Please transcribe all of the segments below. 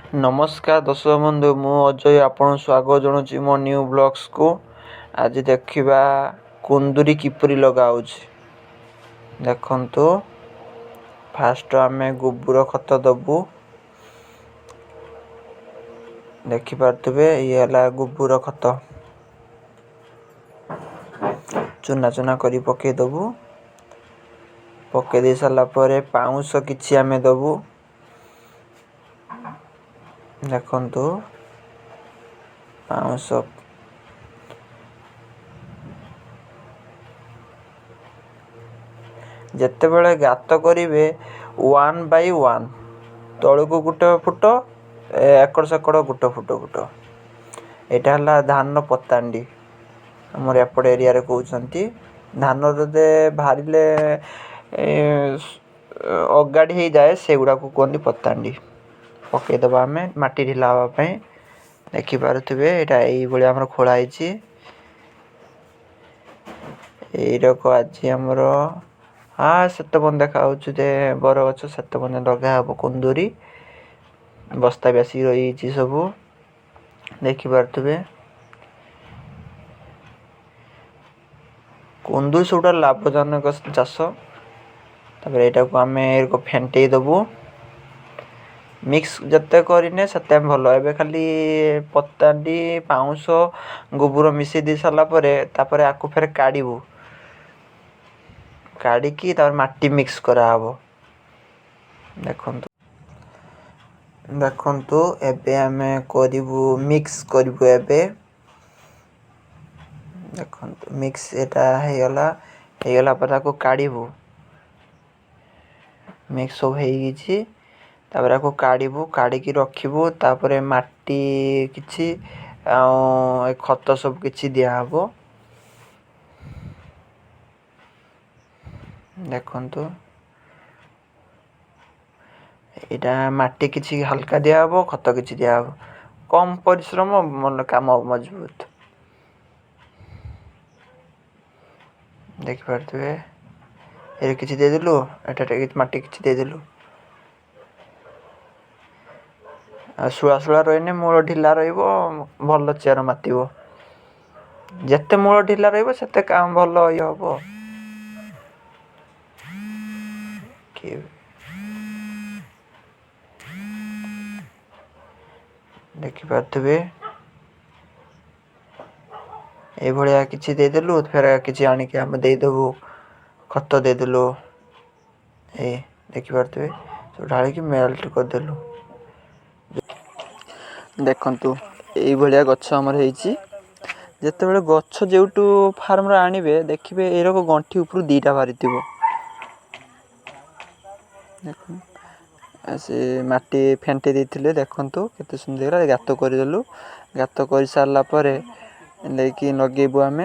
नमस्कार दर्शक बंधु मु अजय आपन स्वागत जनाऊँ मो न्यू ब्लॉग्स को। आज देखा कुंदुरी किपरि लगाऊँ देखंतु। फास्ट आम गोबर खत दबु देखिपे ये गोबर खत चुना चुना करी पके दबु। पके दे सारा पर पाउंस किछि आमे दबु देखंतु। पाउंस जिते बड़े गात करेंगे 1 by 1 तल को गोटे फुट एकड़ सेकड़ गोटे फुट फुट यहाँ है धान पतांडी आमर एपट एरिया कहते धान जदे बाहर अगाड़ी हो जाए से गुड़ा को कहते पतांडी। पकईदे आम मटी ढिला हाँपाई देखिपे यहाँ ये खोलाई यक आज आमर हाँ से बन देखा बर गच से बन लगा हे कुंदुरी बस्ता भी आसिक रही सब देखिपे। कुंदुरी सब लाभजनक चाष यहाँ को आम फेंटे दबु मिक्स जिते करें से भल ए खाली पतांडी पाउंस गोबर मिसई दे सारापर आपको फेर काढ़ू काढ़ी माटी मिक्स कराब देखंतु। देखंतु एबे आमे करिवु मिक्स करिवु एबे देखंतु मिक्स एटा हे गला पर ताको काढ़ीबु मिक्स सब हे गिछि तापर आपको काढ़ीबु काढ़ी की रखिबु तापर माटी किछि आ खत सब किछि दिया हबो देखंतु। एटा माटी किछि हल्का दिया हबो खत किछि दिया हबो कम परिश्रम मन काम मजबूत देख पारथुए ए किछि दे देलु एटा माटी किछि दे देलु सुला सुला रहीने मूल ढिला रहिबो भल चेर मातिबो जेते मूल ढिला रहिबो सेते काम भल इ हबो देखिपे ये भाया किसी देदेलु फिर किसी आणिक आम देदेबु खत देदेलु ए देखिपे सब ढाल मेल्ट करदेलु देखंतु ये भाया गछ आमर होती जिते बड़े गछ जो फार्म आणवे देखिए ये गंठी ऊपर दीटा बाहरी से माटी फेंटे देते देखंतु केते सुंदर गात करदेलु गात कर सारा पर लेकिन लगेबू आम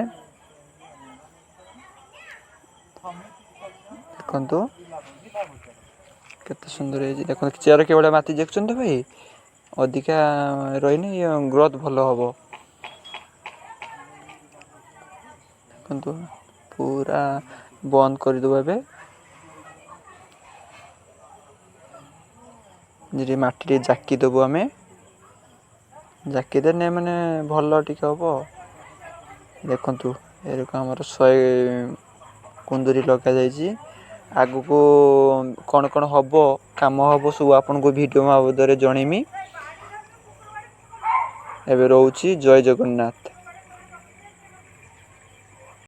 देखंतु केते सुंदर है देखो चेयर के बड़ा माटी देखुं भाई अधिका रही ग्रोथ भल हम देखंतु पूरा बंद करदेबू ए जी माटी जाकी देबू आम जाकी देने माने भल टी हम देखंतु आमर 100 कुंदुरी लगा जाइए आगु को कौन कौन हम काम हम सब आपन को वीडियो माध्यम जनइमी एबे रोची जय जगन्नाथ।